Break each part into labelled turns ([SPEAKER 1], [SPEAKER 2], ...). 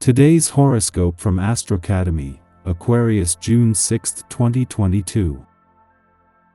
[SPEAKER 1] Today's horoscope from Astrocademy, Aquarius June 6, 2022.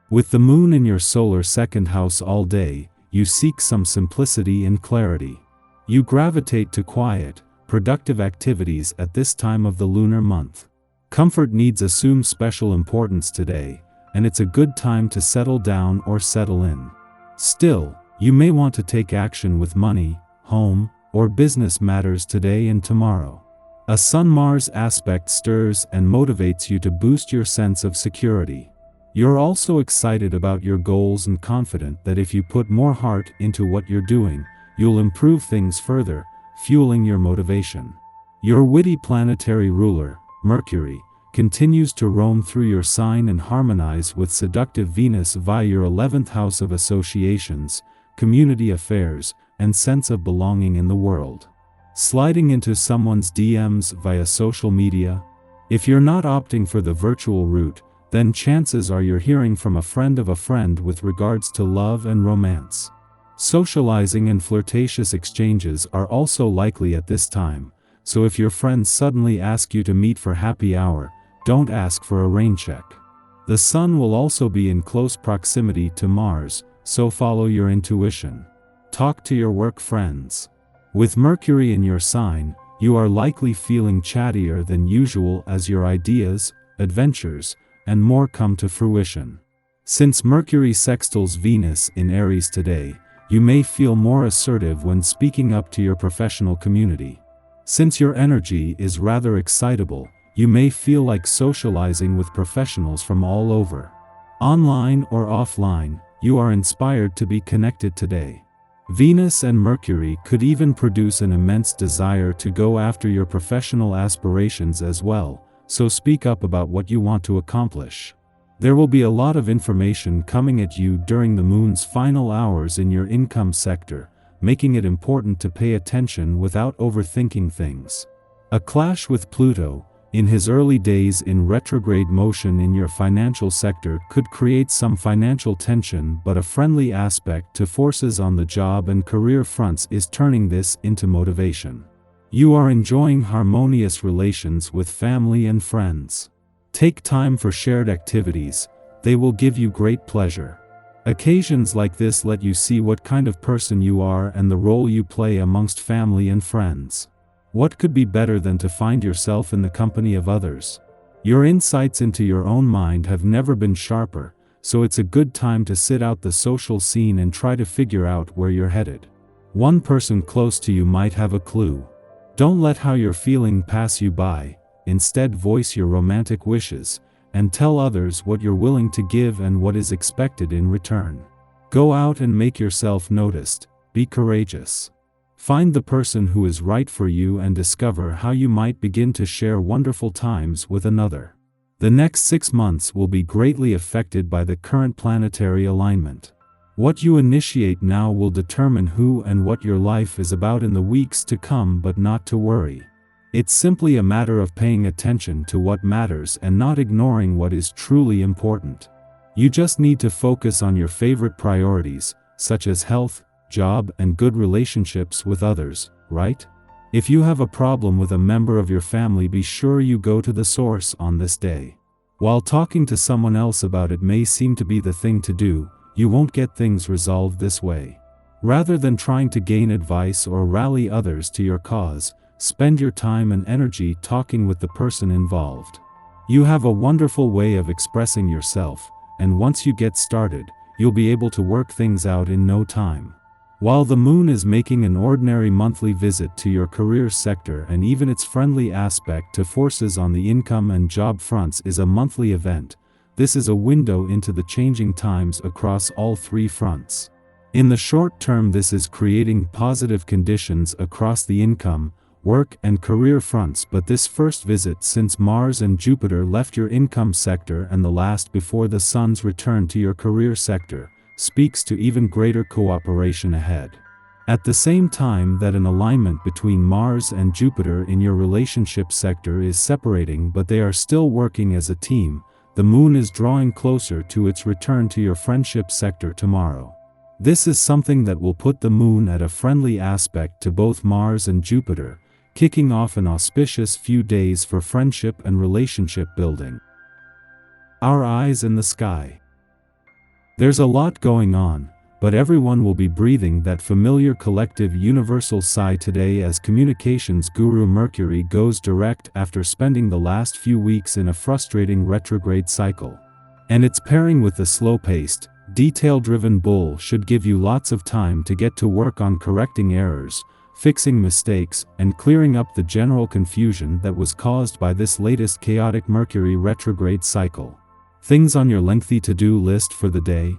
[SPEAKER 1] With the moon in your solar second house all day, you seek some simplicity and clarity. You gravitate to quiet, productive activities at this time of the lunar month. Comfort needs assume special importance today, and it's a good time to settle down or settle in. Still, you may want to take action with money, home, or business matters today and tomorrow. A Sun-Mars aspect stirs and motivates you to boost your sense of security. You're also excited about your goals and confident that if you put more heart into what you're doing, you'll improve things further, fueling your motivation. Your witty planetary ruler, Mercury, continues to roam through your sign and harmonize with seductive Venus via your 11th house of associations, community affairs, and sense of belonging in the world. Sliding into someone's DMs via social media? If you're not opting for the virtual route, then chances are you're hearing from a friend of a friend with regards to love and romance. Socializing and flirtatious exchanges are also likely at this time, so if your friends suddenly ask you to meet for happy hour, don't ask for a rain check. The Sun will also be in close proximity to Mars, so follow your intuition. Talk to your work friends. With Mercury in your sign, you are likely feeling chattier than usual as your ideas, adventures, and more come to fruition. Since Mercury sextiles Venus in Aries today, you may feel more assertive when speaking up to your professional community. Since your energy is rather excitable, you may feel like socializing with professionals from all over. Online or offline, you are inspired to be connected today. Venus and Mercury could even produce an immense desire to go after your professional aspirations as well, so speak up about what you want to accomplish. There will be a lot of information coming at you during the moon's final hours in your income sector, making it important to pay attention without overthinking things. A clash with Pluto, in his early days in retrograde motion in your financial sector, could create some financial tension, but a friendly aspect to forces on the job and career fronts is turning this into motivation. You are enjoying harmonious relations with family and friends. Take time for shared activities, they will give you great pleasure. Occasions like this let you see what kind of person you are and the role you play amongst family and friends. What could be better than to find yourself in the company of others? Your insights into your own mind have never been sharper, so it's a good time to sit out the social scene and try to figure out where you're headed. One person close to you might have a clue. Don't let how you're feeling pass you by, instead voice your romantic wishes, and tell others what you're willing to give and what is expected in return. Go out and make yourself noticed, be courageous. Find the person who is right for you and discover how you might begin to share wonderful times with another. The next 6 months will be greatly affected by the current planetary alignment. What you initiate now will determine who and what your life is about in the weeks to come, but not to worry. It's simply a matter of paying attention to what matters and not ignoring what is truly important. You just need to focus on your favorite priorities, such as health, job, and good relationships with others, right? If you have a problem with a member of your family, be sure you go to the source on this day. While talking to someone else about it may seem to be the thing to do, you won't get things resolved this way. Rather than trying to gain advice or rally others to your cause, spend your time and energy talking with the person involved. You have a wonderful way of expressing yourself, and once you get started, you'll be able to work things out in no time. While the moon is making an ordinary monthly visit to your career sector, and even its friendly aspect to forces on the income and job fronts is a monthly event, this is a window into the changing times across all 3 fronts. In the short term, this is creating positive conditions across the income, work, and career fronts, but this first visit since Mars and Jupiter left your income sector and the last before the Sun's return to your career sector, speaks to even greater cooperation ahead. At the same time that an alignment between Mars and Jupiter in your relationship sector is separating, but they are still working as a team, the moon is drawing closer to its return to your friendship sector tomorrow. This is something that will put the moon at a friendly aspect to both Mars and Jupiter, kicking off an auspicious few days for friendship and relationship building. Our eyes in the sky. There's a lot going on, but everyone will be breathing that familiar collective universal sigh today as communications guru Mercury goes direct after spending the last few weeks in a frustrating retrograde cycle. And its pairing with the slow-paced, detail-driven bull should give you lots of time to get to work on correcting errors, fixing mistakes, and clearing up the general confusion that was caused by this latest chaotic Mercury retrograde cycle. Things on your lengthy to-do list for the day.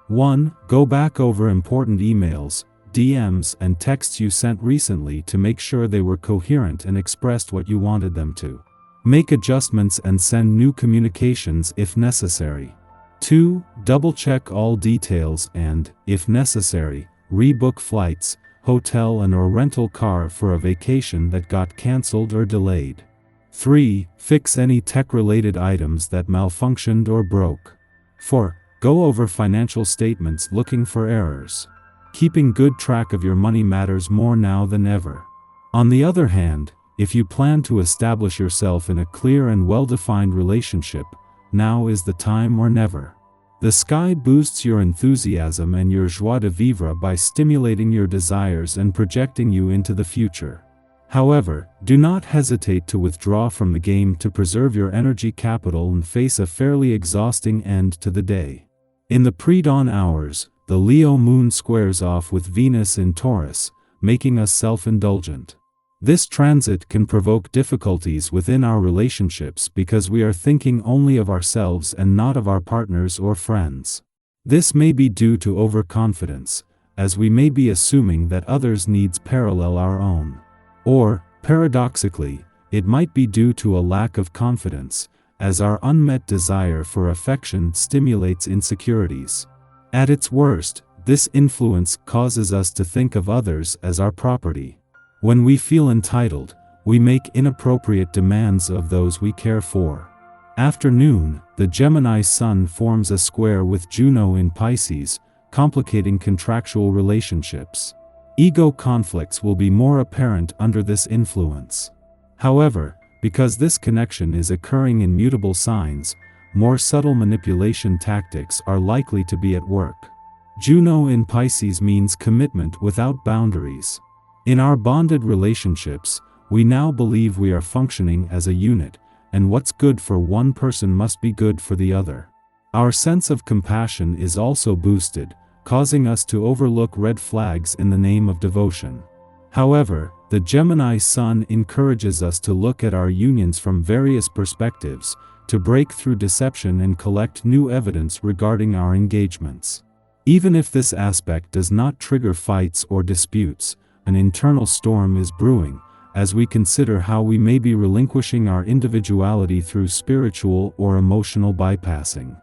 [SPEAKER 1] 1. Go back over important emails, DMs, and texts you sent recently to make sure they were coherent and expressed what you wanted them to. Make adjustments and send new communications if necessary. 2. Double-check all details and, if necessary, rebook flights, hotel and/or rental car for a vacation that got cancelled or delayed. 3. Fix any tech-related items that malfunctioned or broke. 4. Go over financial statements looking for errors. Keeping good track of your money matters more now than ever. On the other hand, if you plan to establish yourself in a clear and well-defined relationship, now is the time or never. The sky boosts your enthusiasm and your joie de vivre by stimulating your desires and projecting you into the future. However, do not hesitate to withdraw from the game to preserve your energy capital and face a fairly exhausting end to the day. In the pre-dawn hours, the Leo moon squares off with Venus in Taurus, making us self-indulgent. This transit can provoke difficulties within our relationships because we are thinking only of ourselves and not of our partners or friends. This may be due to overconfidence, as we may be assuming that others' needs parallel our own. Or, paradoxically, it might be due to a lack of confidence, as our unmet desire for affection stimulates insecurities. At its worst, this influence causes us to think of others as our property. When we feel entitled, we make inappropriate demands of those we care for. After noon, the Gemini Sun forms a square with Juno in Pisces, complicating contractual relationships. Ego conflicts will be more apparent under this influence. However, because this connection is occurring in mutable signs, more subtle manipulation tactics are likely to be at work. Juno in Pisces means commitment without boundaries. In our bonded relationships, we now believe we are functioning as a unit, and what's good for one person must be good for the other. Our sense of compassion is also boosted, causing us to overlook red flags in the name of devotion. However, the Gemini Sun encourages us to look at our unions from various perspectives, to break through deception and collect new evidence regarding our engagements. Even if this aspect does not trigger fights or disputes, an internal storm is brewing, as we consider how we may be relinquishing our individuality through spiritual or emotional bypassing.